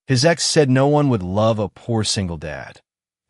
His ex said no one would love a poor single dad.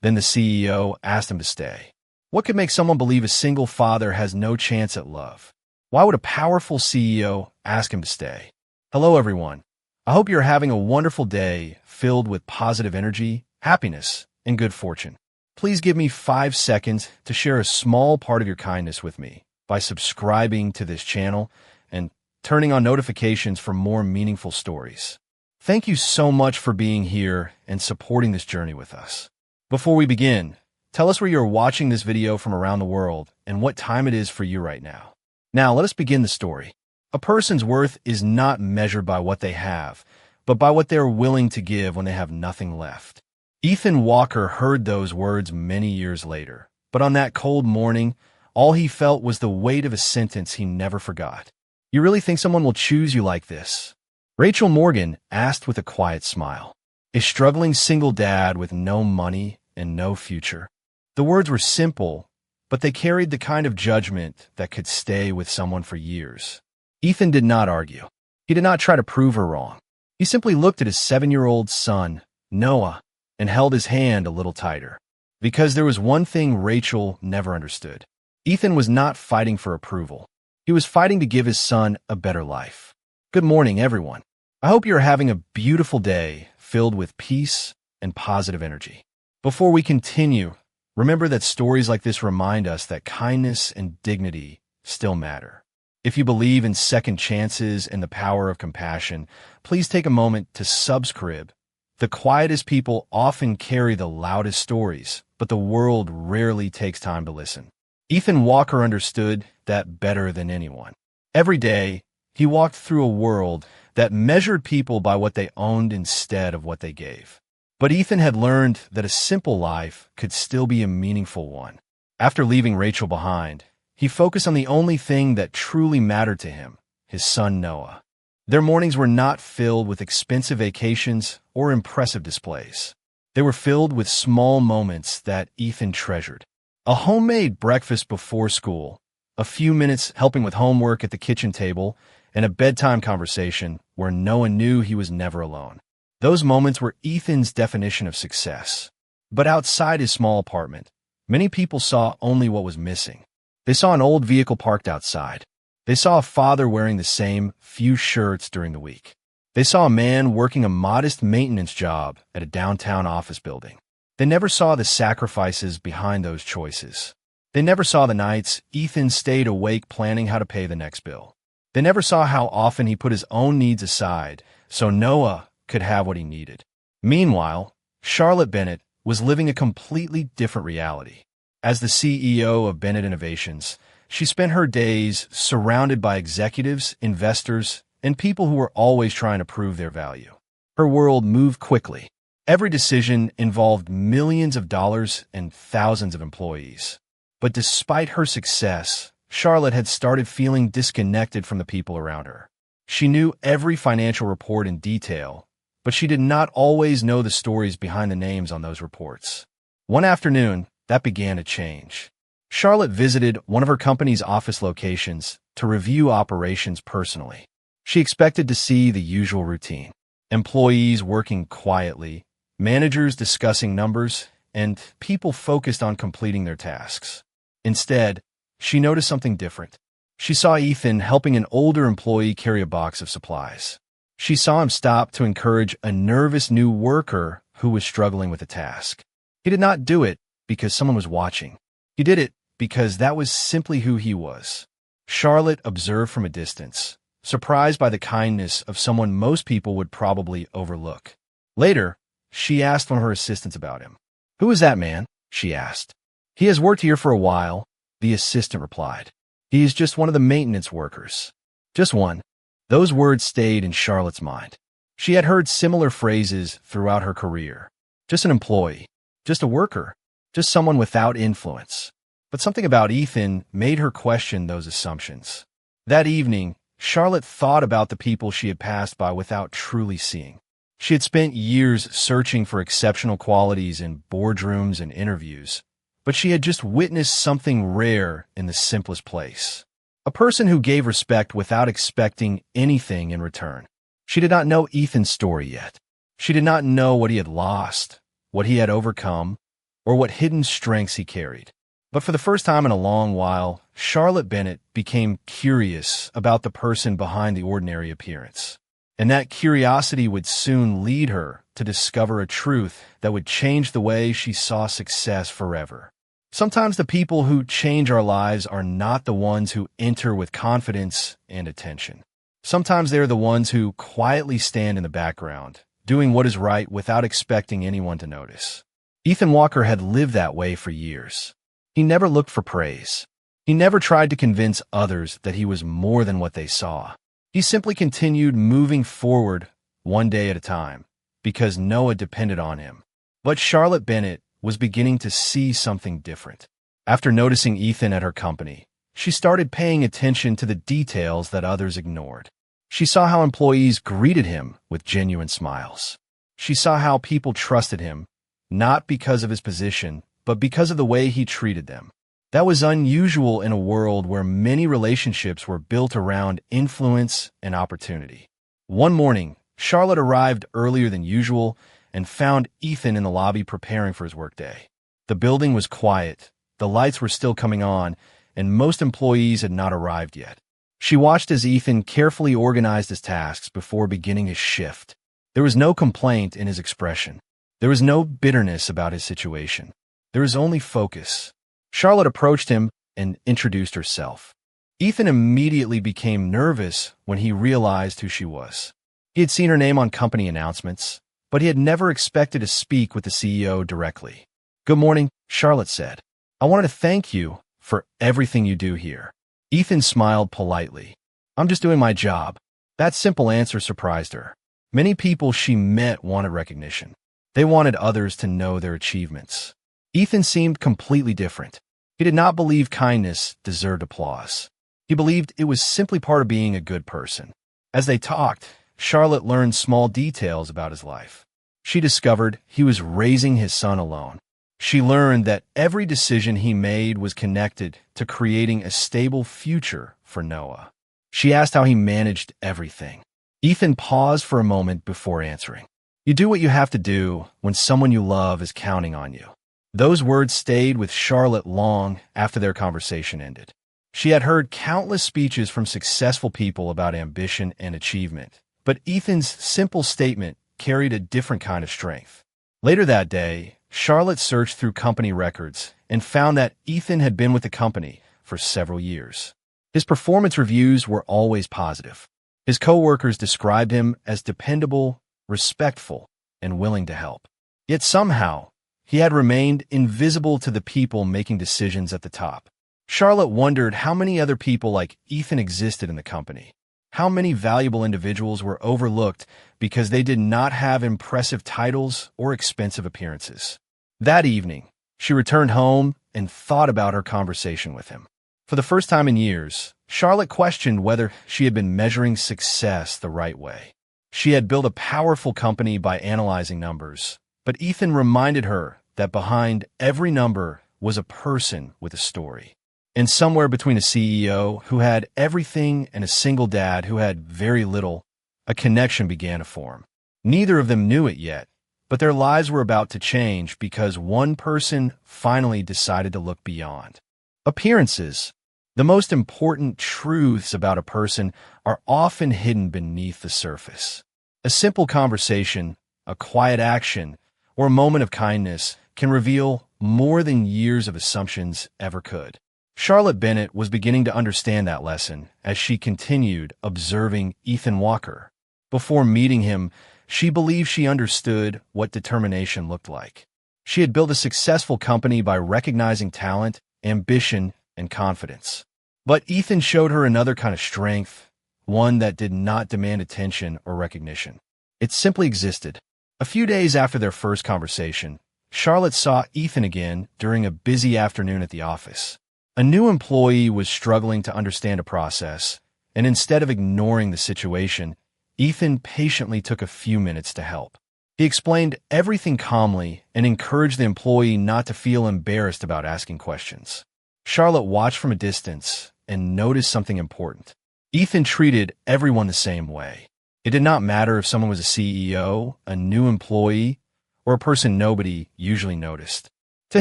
Then the CEO asked him to stay. What could make someone believe a single father has no chance at love? Why would a powerful CEO ask him to stay? Hello, everyone. I hope you're having a wonderful day filled with positive energy, happiness, and good fortune. Please give me 5 seconds to share a small part of your kindness with me by subscribing to this channel and turning on notifications for more meaningful stories. Thank you so much for being here and supporting this journey with us. Before we begin, tell us where you're watching this video from around the world and what time it is for you right now. Now, let us begin the story. A person's worth is not measured by what they have, but by what they're willing to give when they have nothing left. Ethan Walker heard those words many years later, but on that cold morning, all he felt was the weight of a sentence he never forgot. You really think someone will choose you like this? Rachel Morgan asked with a quiet smile, a struggling single dad with no money and no future. The words were simple, but they carried the kind of judgment that could stay with someone for years. Ethan did not argue. He did not try to prove her wrong. He simply looked at his 7-year-old son, Noah, and held his hand a little tighter. Because there was one thing Rachel never understood. Ethan was not fighting for approval. He was fighting to give his son a better life. Good morning, everyone. I hope you're having a beautiful day filled with peace and positive energy. Before we continue, remember that stories like this remind us that kindness and dignity still matter. If you believe in second chances and the power of compassion, please take a moment to subscribe. The quietest people often carry the loudest stories, but the world rarely takes time to listen. Ethan Walker understood that better than anyone. Every day, he walked through a world that measured people by what they owned instead of what they gave. But Ethan had learned that a simple life could still be a meaningful one. After leaving Rachel behind, he focused on the only thing that truly mattered to him, his son Noah. Their mornings were not filled with expensive vacations or impressive displays. They were filled with small moments that Ethan treasured. A homemade breakfast before school, a few minutes helping with homework at the kitchen table, and a bedtime conversation where Noah knew he was never alone. Those moments were Ethan's definition of success. But outside his small apartment, many people saw only what was missing. They saw an old vehicle parked outside. They saw a father wearing the same few shirts during the week. They saw a man working a modest maintenance job at a downtown office building. They never saw the sacrifices behind those choices. They never saw the nights Ethan stayed awake planning how to pay the next bill. They never saw how often he put his own needs aside so Noah could have what he needed. Meanwhile, Charlotte Bennett was living a completely different reality. As the CEO of Bennett Innovations, she spent her days surrounded by executives, investors, and people who were always trying to prove their value. Her world moved quickly. Every decision involved millions of dollars and thousands of employees. But despite her success, Charlotte had started feeling disconnected from the people around her. She knew every financial report in detail, but she did not always know the stories behind the names on those reports. One afternoon, that began to change. Charlotte visited one of her company's office locations to review operations personally. She expected to see the usual routine. Employees working quietly, managers discussing numbers, and people focused on completing their tasks. Instead, she noticed something different. She saw Ethan helping an older employee carry a box of supplies. She saw him stop to encourage a nervous new worker who was struggling with a task. He did not do it because someone was watching. He did it because that was simply who he was. Charlotte observed from a distance, surprised by the kindness of someone most people would probably overlook. Later, she asked one of her assistants about him. "Who is that man?" she asked. "He has worked here for a while," the assistant replied. "He is just one of the maintenance workers." Just one. Those words stayed in Charlotte's mind. She had heard similar phrases throughout her career. Just an employee. Just a worker. Just someone without influence. But something about Ethan made her question those assumptions. That evening, Charlotte thought about the people she had passed by without truly seeing. She had spent years searching for exceptional qualities in boardrooms and interviews, but she had just witnessed something rare in the simplest place. A person who gave respect without expecting anything in return. She did not know Ethan's story yet, She did not know what he had lost, what he had overcome, or what hidden strengths he carried. But for the first time in a long while, Charlotte Bennett became curious about the person behind the ordinary appearance. And that curiosity would soon lead her to discover a truth that would change the way she saw success forever. Sometimes the people who change our lives are not the ones who enter with confidence and attention. Sometimes they're the ones who quietly stand in the background, doing what is right without expecting anyone to notice. Ethan Walker had lived that way for years. He never looked for praise. He never tried to convince others that he was more than what they saw. He simply continued moving forward one day at a time, because Noah depended on him. But Charlotte Bennett was beginning to see something different. After noticing Ethan at her company, she started paying attention to the details that others ignored. She saw how employees greeted him with genuine smiles. She saw how people trusted him, not because of his position, but because of the way he treated them. That was unusual in a world where many relationships were built around influence and opportunity. One morning, Charlotte arrived earlier than usual and found Ethan in the lobby preparing for his workday. The building was quiet, the lights were still coming on, and most employees had not arrived yet. She watched as Ethan carefully organized his tasks before beginning his shift. There was no complaint in his expression. There was no bitterness about his situation. There was only focus. Charlotte approached him and introduced herself. Ethan immediately became nervous when he realized who she was. He had seen her name on company announcements, but he had never expected to speak with the CEO directly. "Good morning," Charlotte said. "I wanted to thank you for everything you do here." Ethan smiled politely. "I'm just doing my job." That simple answer surprised her. Many people she met wanted recognition. They wanted others to know their achievements. Ethan seemed completely different. He did not believe kindness deserved applause. He believed it was simply part of being a good person. As they talked, Charlotte learned small details about his life. She discovered he was raising his son alone. She learned that every decision he made was connected to creating a stable future for Noah. She asked how he managed everything. Ethan paused for a moment before answering. "You do what you have to do when someone you love is counting on you." Those words stayed with Charlotte long after their conversation ended. She had heard countless speeches from successful people about ambition and achievement, but Ethan's simple statement carried a different kind of strength. Later that day, Charlotte searched through company records and found that Ethan had been with the company for several years. His performance reviews were always positive. His coworkers described him as dependable, respectful, and willing to help. Yet somehow, he had remained invisible to the people making decisions at the top. Charlotte wondered how many other people like Ethan existed in the company. How many valuable individuals were overlooked because they did not have impressive titles or expensive appearances. That evening, she returned home and thought about her conversation with him. For the first time in years, Charlotte questioned whether she had been measuring success the right way. She had built a powerful company by analyzing numbers, but Ethan reminded her that behind every number was a person with a story. And somewhere between a CEO who had everything and a single dad who had very little, a connection began to form. Neither of them knew it yet, but their lives were about to change because one person finally decided to look beyond appearances. The most important truths about a person are often hidden beneath the surface. A simple conversation, a quiet action, or a moment of kindness can reveal more than years of assumptions ever could. Charlotte Bennett was beginning to understand that lesson as she continued observing Ethan Walker. Before meeting him, she believed she understood what determination looked like. She had built a successful company by recognizing talent, ambition, and confidence. But Ethan showed her another kind of strength, one that did not demand attention or recognition. It simply existed. A few days after their first conversation, Charlotte saw Ethan again during a busy afternoon at the office. A new employee was struggling to understand a process, and instead of ignoring the situation, Ethan patiently took a few minutes to help. He explained everything calmly and encouraged the employee not to feel embarrassed about asking questions. Charlotte watched from a distance and noticed something important. Ethan treated everyone the same way. It did not matter if someone was a CEO, a new employee, or a person nobody usually noticed. To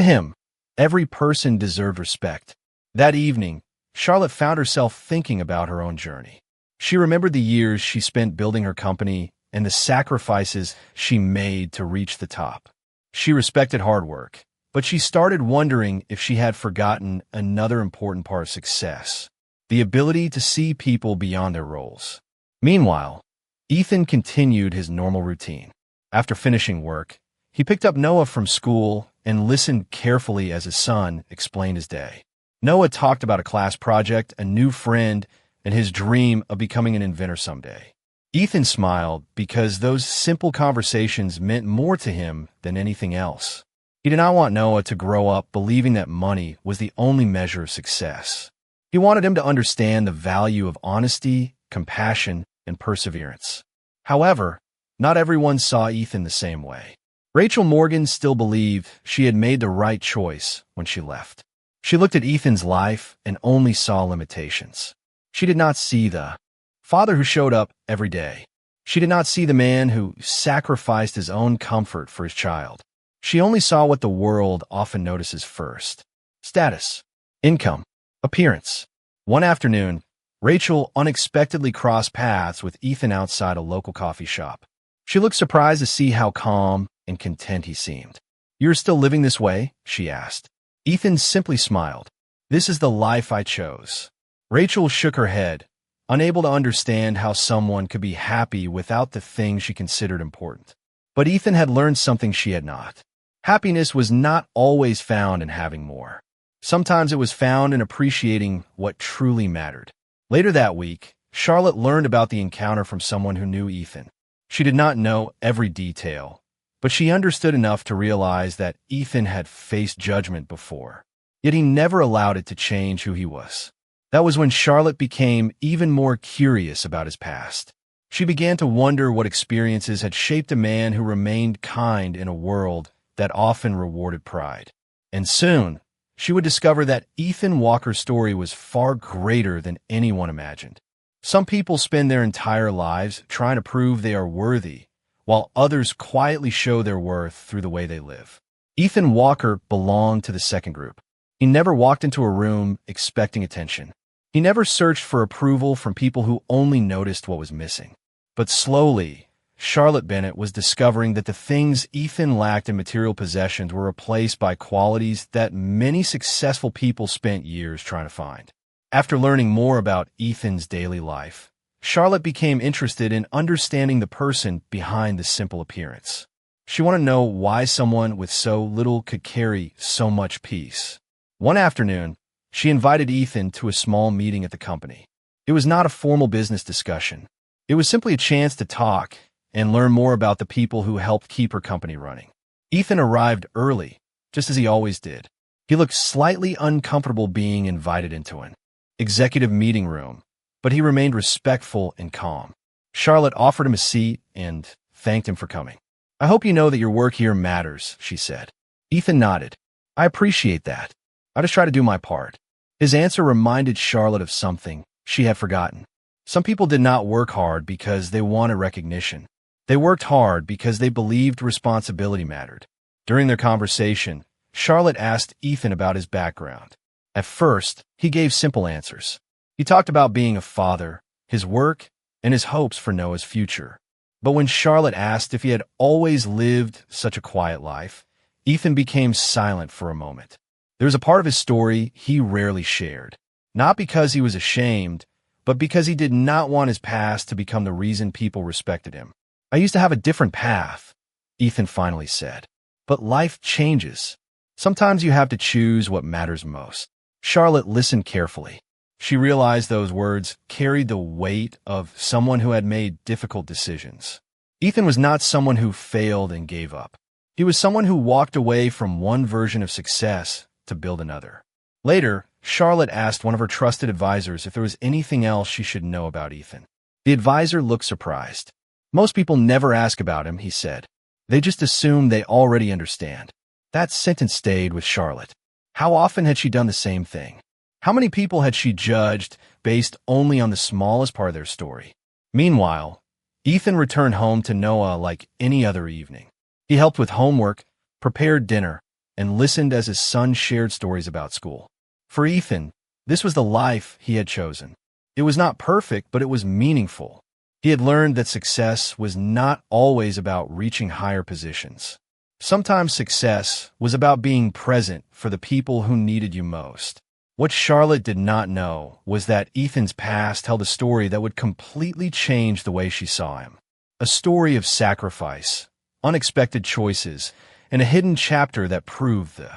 him, every person deserved respect. That evening, Charlotte found herself thinking about her own journey. She remembered the years she spent building her company and the sacrifices she made to reach the top. She respected hard work, but she started wondering if she had forgotten another important part of success: the ability to see people beyond their roles. Meanwhile, Ethan continued his normal routine. After finishing work, he picked up Noah from school and listened carefully as his son explained his day. Noah talked about a class project, a new friend, and his dream of becoming an inventor someday. Ethan smiled because those simple conversations meant more to him than anything else. He did not want Noah to grow up believing that money was the only measure of success. He wanted him to understand the value of honesty, compassion, and perseverance. However, not everyone saw Ethan the same way. Rachel Morgan still believed she had made the right choice when she left. She looked at Ethan's life and only saw limitations. She did not see the father who showed up every day. She did not see the man who sacrificed his own comfort for his child. She only saw what the world often notices first: status, income, appearance. One afternoon, Rachel unexpectedly crossed paths with Ethan outside a local coffee shop. She looked surprised to see how calm and content he seemed. "You're still living this way?" she asked. Ethan simply smiled. "This is the life I chose." Rachel shook her head, unable to understand how someone could be happy without the things she considered important. But Ethan had learned something she had not. Happiness was not always found in having more. Sometimes it was found in appreciating what truly mattered. Later that week, Charlotte learned about the encounter from someone who knew Ethan. She did not know every detail, but she understood enough to realize that Ethan had faced judgment before, yet he never allowed it to change who he was. That was when Charlotte became even more curious about his past. She began to wonder what experiences had shaped a man who remained kind in a world that often rewarded pride. And soon, she would discover that Ethan Walker's story was far greater than anyone imagined. Some people spend their entire lives trying to prove they are worthy, while others quietly show their worth through the way they live. Ethan Walker belonged to the second group. He never walked into a room expecting attention. He never searched for approval from people who only noticed what was missing. But slowly, Charlotte Bennett was discovering that the things Ethan lacked in material possessions were replaced by qualities that many successful people spent years trying to find. After learning more about Ethan's daily life, Charlotte became interested in understanding the person behind the simple appearance. She wanted to know why someone with so little could carry so much peace. One afternoon, she invited Ethan to a small meeting at the company. It was not a formal business discussion. It was simply a chance to talk and learn more about the people who helped keep her company running. Ethan arrived early, just as he always did. He looked slightly uncomfortable being invited into an executive meeting room, but he remained respectful and calm. Charlotte offered him a seat and thanked him for coming. "I hope you know that your work here matters," she said. Ethan nodded. "I appreciate that. I just try to do my part." His answer reminded Charlotte of something she had forgotten. Some people did not work hard because they wanted recognition. They worked hard because they believed responsibility mattered. During their conversation, Charlotte asked Ethan about his background. At first, he gave simple answers. He talked about being a father, his work, and his hopes for Noah's future. But when Charlotte asked if he had always lived such a quiet life, Ethan became silent for a moment. There was a part of his story he rarely shared, not because he was ashamed, but because he did not want his past to become the reason people respected him. "I used to have a different path," Ethan finally said. "But life changes. Sometimes you have to choose what matters most." Charlotte listened carefully. She realized those words carried the weight of someone who had made difficult decisions. Ethan was not someone who failed and gave up. He was someone who walked away from one version of success to build another. Later, Charlotte asked one of her trusted advisors if there was anything else she should know about Ethan. The advisor looked surprised. "Most people never ask about him," he said. "They just assume they already understand." That sentence stayed with Charlotte. How often had she done the same thing? How many people had she judged based only on the smallest part of their story? Meanwhile, Ethan returned home to Noah like any other evening. He helped with homework, prepared dinner, and listened as his son shared stories about school. For Ethan, this was the life he had chosen. It was not perfect, but it was meaningful. He had learned that success was not always about reaching higher positions. Sometimes success was about being present for the people who needed you most. What Charlotte did not know was that Ethan's past held a story that would completely change the way she saw him. A story of sacrifice, unexpected choices, and a hidden chapter that proved the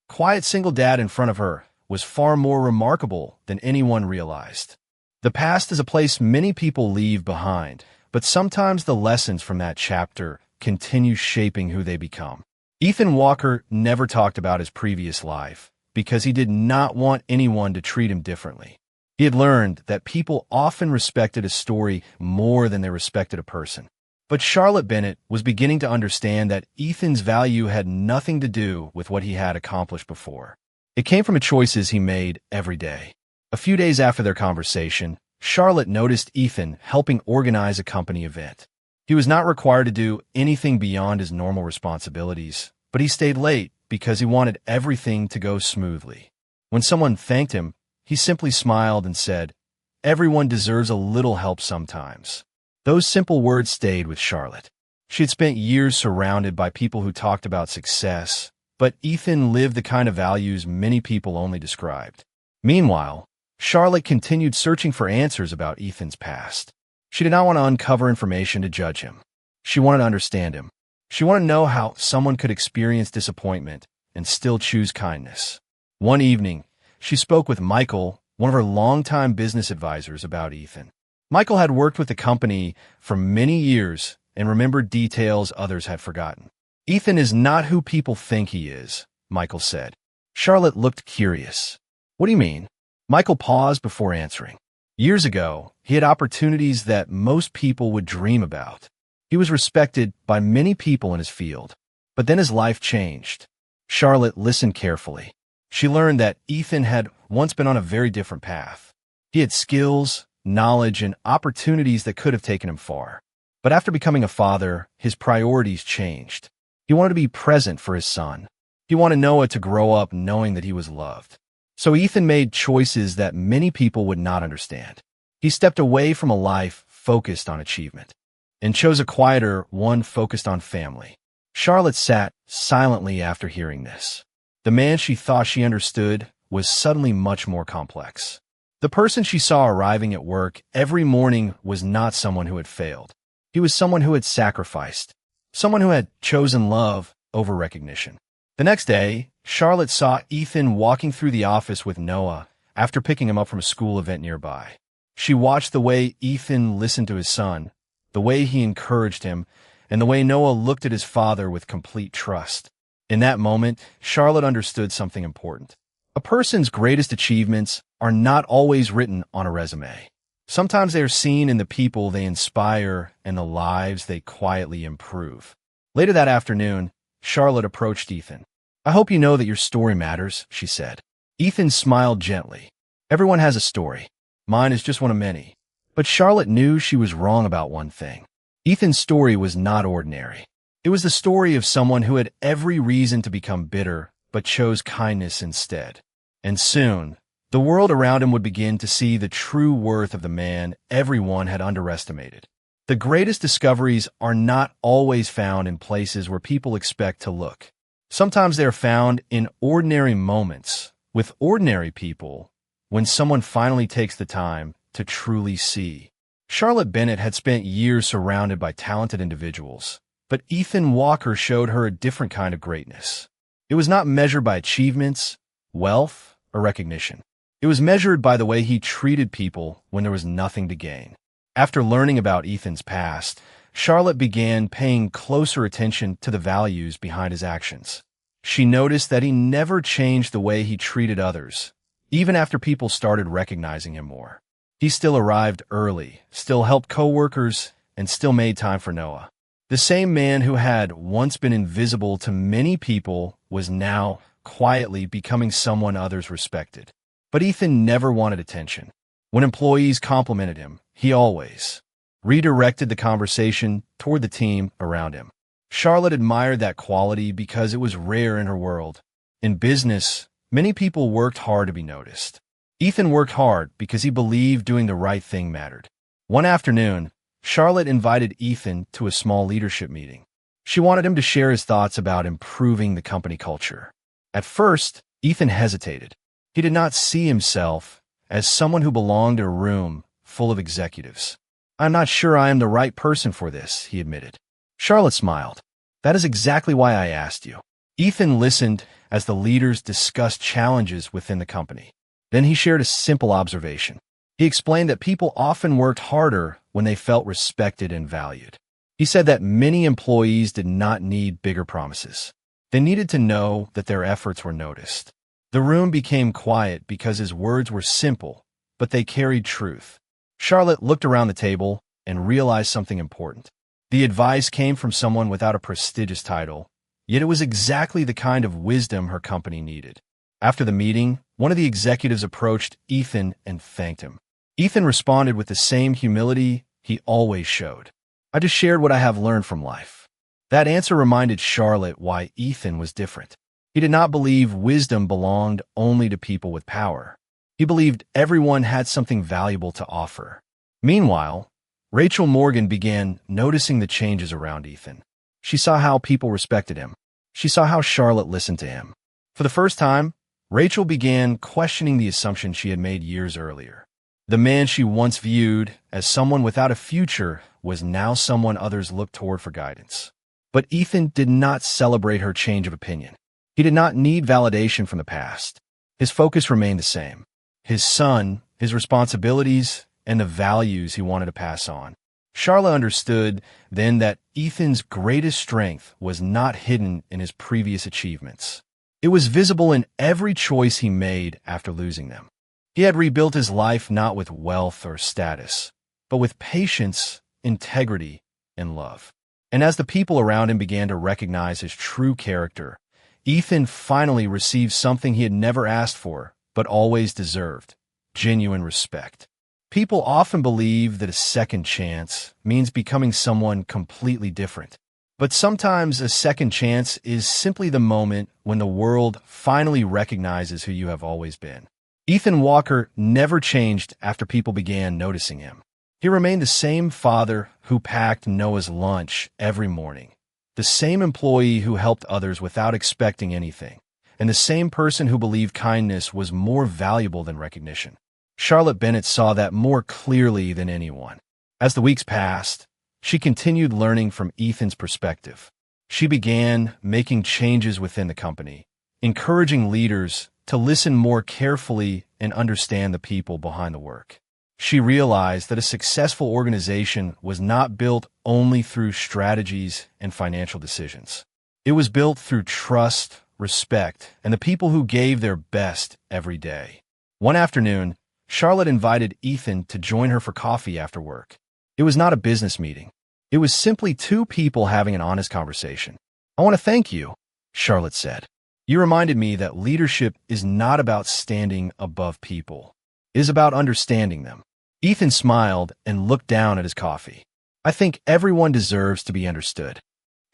quiet single dad in front of her was far more remarkable than anyone realized. The past is a place many people leave behind, but sometimes the lessons from that chapter continue shaping who they become. Ethan Walker never talked about his previous life because he did not want anyone to treat him differently. He had learned that people often respected a story more than they respected a person. But Charlotte Bennett was beginning to understand that Ethan's value had nothing to do with what he had accomplished before. It came from the choices he made every day. A few days after their conversation, Charlotte noticed Ethan helping organize a company event. He was not required to do anything beyond his normal responsibilities, but he stayed late because he wanted everything to go smoothly. When someone thanked him, he simply smiled and said, "Everyone deserves a little help sometimes." Those simple words stayed with Charlotte. She had spent years surrounded by people who talked about success, but Ethan lived the kind of values many people only described. Meanwhile, Charlotte continued searching for answers about Ethan's past. She did not want to uncover information to judge him. She wanted to understand him. She wanted to know how someone could experience disappointment and still choose kindness. One evening, she spoke with Michael, one of her longtime business advisors, about Ethan. Michael had worked with the company for many years and remembered details others had forgotten. "Ethan is not who people think he is," Michael said. Charlotte looked curious. "What do you mean?" Michael paused before answering. Years ago, he had opportunities that most people would dream about. He was respected by many people in his field. But then his life changed. Charlotte listened carefully. She learned that Ethan had once been on a very different path. He had skills, knowledge, and opportunities that could have taken him far. But after becoming a father, his priorities changed. He wanted to be present for his son. He wanted Noah to grow up knowing that he was loved. So Ethan made choices that many people would not understand. He stepped away from a life focused on achievement and chose a quieter one focused on family. Charlotte sat silently after hearing this. The man she thought she understood was suddenly much more complex. The person she saw arriving at work every morning was not someone who had failed. He was someone who had sacrificed, someone who had chosen love over recognition. The next day, Charlotte saw Ethan walking through the office with Noah after picking him up from a school event nearby. She watched the way Ethan listened to his son, the way he encouraged him, and the way Noah looked at his father with complete trust. In that moment, Charlotte understood something important. A person's greatest achievements are not always written on a resume. Sometimes they are seen in the people they inspire and the lives they quietly improve. Later that afternoon, Charlotte approached Ethan. "I hope you know that your story matters," she said. Ethan smiled gently. "Everyone has a story. Mine is just one of many." But Charlotte knew she was wrong about one thing. Ethan's story was not ordinary. It was the story of someone who had every reason to become bitter, but chose kindness instead. And soon, the world around him would begin to see the true worth of the man everyone had underestimated. The greatest discoveries are not always found in places where people expect to look. Sometimes they are found in ordinary moments, with ordinary people, when someone finally takes the time to truly see. Charlotte Bennett had spent years surrounded by talented individuals, but Ethan Walker showed her a different kind of greatness. It was not measured by achievements, wealth, or recognition. It was measured by the way he treated people when there was nothing to gain. After learning about Ethan's past, Charlotte began paying closer attention to the values behind his actions. She noticed that he never changed the way he treated others, even after people started recognizing him more. He still arrived early, still helped coworkers, and still made time for Noah. The same man who had once been invisible to many people was now quietly becoming someone others respected. But Ethan never wanted attention. When employees complimented him, he always redirected the conversation toward the team around him. Charlotte admired that quality because it was rare in her world. In business, many people worked hard to be noticed. Ethan worked hard because he believed doing the right thing mattered. One afternoon, Charlotte invited Ethan to a small leadership meeting. She wanted him to share his thoughts about improving the company culture. At first, Ethan hesitated. He did not see himself as someone who belonged in a room full of executives. "I'm not sure I am the right person for this," he admitted. Charlotte smiled. "That is exactly why I asked you." Ethan listened as the leaders discussed challenges within the company. Then he shared a simple observation. He explained that people often worked harder when they felt respected and valued. He said that many employees did not need bigger promises. They needed to know that their efforts were noticed. The room became quiet because his words were simple, but they carried truth. Charlotte looked around the table and realized something important. The advice came from someone without a prestigious title, yet it was exactly the kind of wisdom her company needed. After the meeting, one of the executives approached Ethan and thanked him. Ethan responded with the same humility he always showed. "I just shared what I have learned from life." That answer reminded Charlotte why Ethan was different. He did not believe wisdom belonged only to people with power. He believed everyone had something valuable to offer. Meanwhile, Rachel Morgan began noticing the changes around Ethan. She saw how people respected him. She saw how Charlotte listened to him. For the first time, Rachel began questioning the assumption she had made years earlier. The man she once viewed as someone without a future was now someone others looked toward for guidance. But Ethan did not celebrate her change of opinion. He did not need validation from the past. His focus remained the same: his son, his responsibilities, and the values he wanted to pass on. Charlotte understood then that Ethan's greatest strength was not hidden in his previous achievements. It was visible in every choice he made after losing them. He had rebuilt his life not with wealth or status, but with patience, integrity, and love. And as the people around him began to recognize his true character, Ethan finally received something he had never asked for, but always deserved: genuine respect. People often believe that a second chance means becoming someone completely different. But sometimes a second chance is simply the moment when the world finally recognizes who you have always been. Ethan Walker never changed after people began noticing him. He remained the same father who packed Noah's lunch every morning, the same employee who helped others without expecting anything, and the same person who believed kindness was more valuable than recognition. Charlotte Bennett saw that more clearly than anyone. As the weeks passed, she continued learning from Ethan's perspective. She began making changes within the company, encouraging leaders to listen more carefully and understand the people behind the work. She realized that a successful organization was not built only through strategies and financial decisions. It was built through trust, respect, and the people who gave their best every day. One afternoon, Charlotte invited Ethan to join her for coffee after work. It was not a business meeting. It was simply two people having an honest conversation. "I want to thank you," Charlotte said. "You reminded me that leadership is not about standing above people. It is about understanding them." Ethan smiled and looked down at his coffee. "I think everyone deserves to be understood."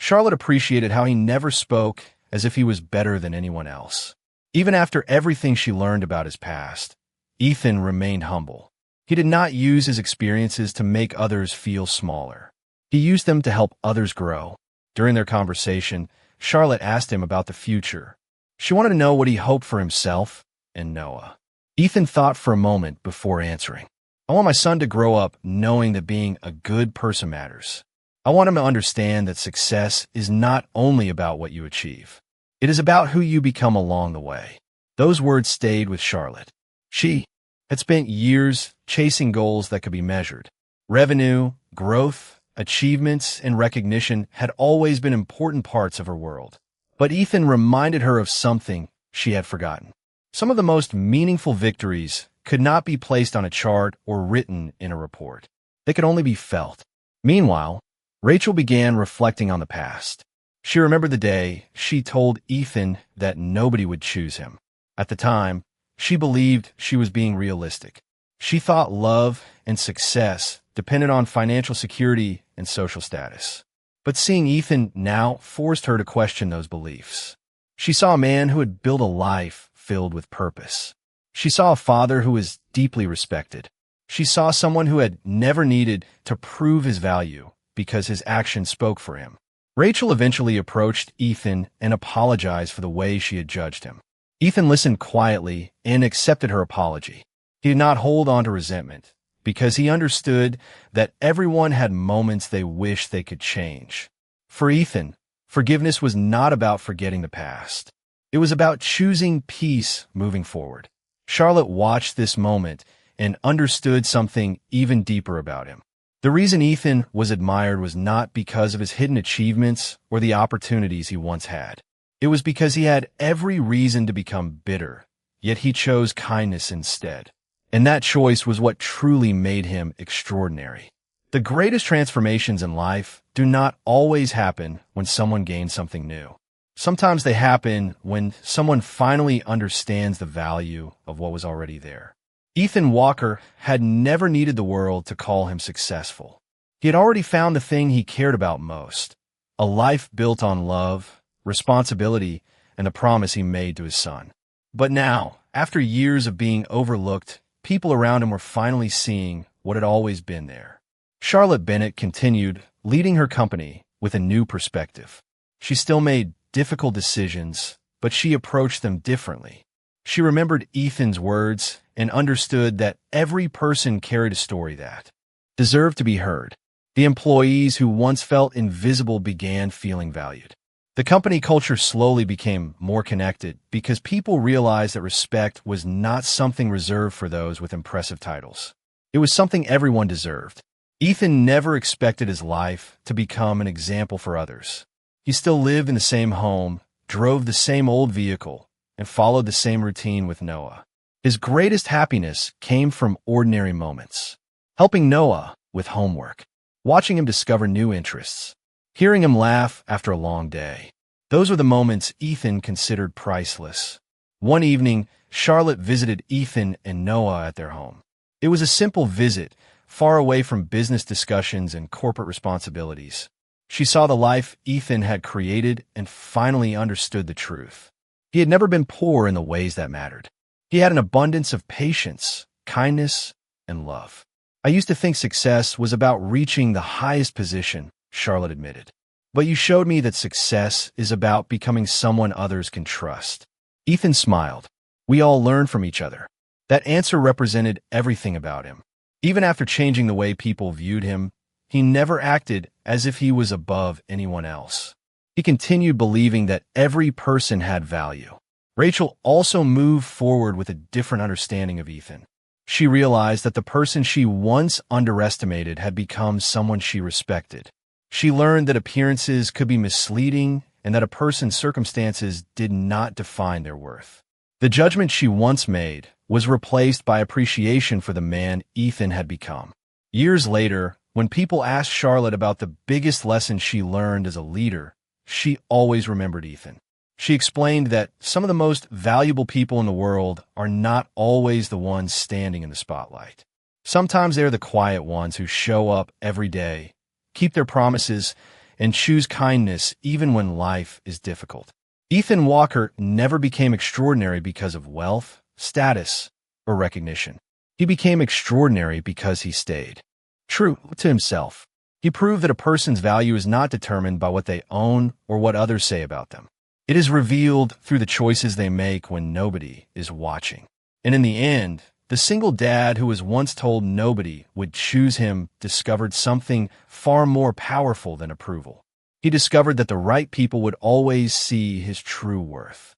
Charlotte appreciated how he never spoke as if he was better than anyone else. Even after everything she learned about his past, Ethan remained humble. He did not use his experiences to make others feel smaller. He used them to help others grow. During their conversation, Charlotte asked him about the future. She wanted to know what he hoped for himself and Noah. Ethan thought for a moment before answering. "I want my son to grow up knowing that being a good person matters. I want him to understand that success is not only about what you achieve. It is about who you become along the way." Those words stayed with Charlotte. She had spent years chasing goals that could be measured. Revenue, growth, achievements, and recognition had always been important parts of her world. But Ethan reminded her of something she had forgotten. Some of the most meaningful victories could not be placed on a chart or written in a report. They could only be felt. Meanwhile, Rachel began reflecting on the past. She remembered the day she told Ethan that nobody would choose him. At the time, she believed she was being realistic. She thought love and success depended on financial security and social status. But seeing Ethan now forced her to question those beliefs. She saw a man who had built a life filled with purpose. She saw a father who was deeply respected. She saw someone who had never needed to prove his value because his actions spoke for him. Rachel eventually approached Ethan and apologized for the way she had judged him. Ethan listened quietly and accepted her apology. He did not hold on to resentment because he understood that everyone had moments they wished they could change. For Ethan, forgiveness was not about forgetting the past. It was about choosing peace moving forward. Charlotte watched this moment and understood something even deeper about him. The reason Ethan was admired was not because of his hidden achievements or the opportunities he once had. It was because he had every reason to become bitter, yet he chose kindness instead. And that choice was what truly made him extraordinary. The greatest transformations in life do not always happen when someone gains something new. Sometimes they happen when someone finally understands the value of what was already there. Ethan Walker had never needed the world to call him successful. He had already found the thing he cared about most, a life built on love, responsibility, and the promise he made to his son. But now, after years of being overlooked, people around him were finally seeing what had always been there. Charlotte Bennett continued, leading her company with a new perspective. She still made difficult decisions, but she approached them differently. She remembered Ethan's words and understood that every person carried a story that deserved to be heard. The employees who once felt invisible began feeling valued. The company culture slowly became more connected because people realized that respect was not something reserved for those with impressive titles. It was something everyone deserved. Ethan never expected his life to become an example for others. He still lived in the same home, drove the same old vehicle, and followed the same routine with Noah. His greatest happiness came from ordinary moments. Helping Noah with homework, watching him discover new interests, hearing him laugh after a long day. Those were the moments Ethan considered priceless. One evening, Charlotte visited Ethan and Noah at their home. It was a simple visit, far away from business discussions and corporate responsibilities. She saw the life Ethan had created and finally understood the truth. He had never been poor in the ways that mattered. He had an abundance of patience, kindness, and love. I used to think success was about reaching the highest position, Charlotte admitted. But you showed me that success is about becoming someone others can trust. Ethan smiled. We all learn from each other. That answer represented everything about him. Even after changing the way people viewed him, he never acted as if he was above anyone else. He continued believing that every person had value. Rachel also moved forward with a different understanding of Ethan. She realized that the person she once underestimated had become someone she respected. She learned that appearances could be misleading and that a person's circumstances did not define their worth. The judgment she once made was replaced by appreciation for the man Ethan had become. Years later, when people asked Charlotte about the biggest lesson she learned as a leader, she always remembered Ethan. She explained that some of the most valuable people in the world are not always the ones standing in the spotlight. Sometimes they're the quiet ones who show up every day, keep their promises, and choose kindness even when life is difficult. Ethan Walker never became extraordinary because of wealth, status, or recognition. He became extraordinary because he stayed true to himself. He proved that a person's value is not determined by what they own or what others say about them. It is revealed through the choices they make when nobody is watching. And in the end, the single dad who was once told nobody would choose him discovered something far more powerful than approval. He discovered that the right people would always see his true worth.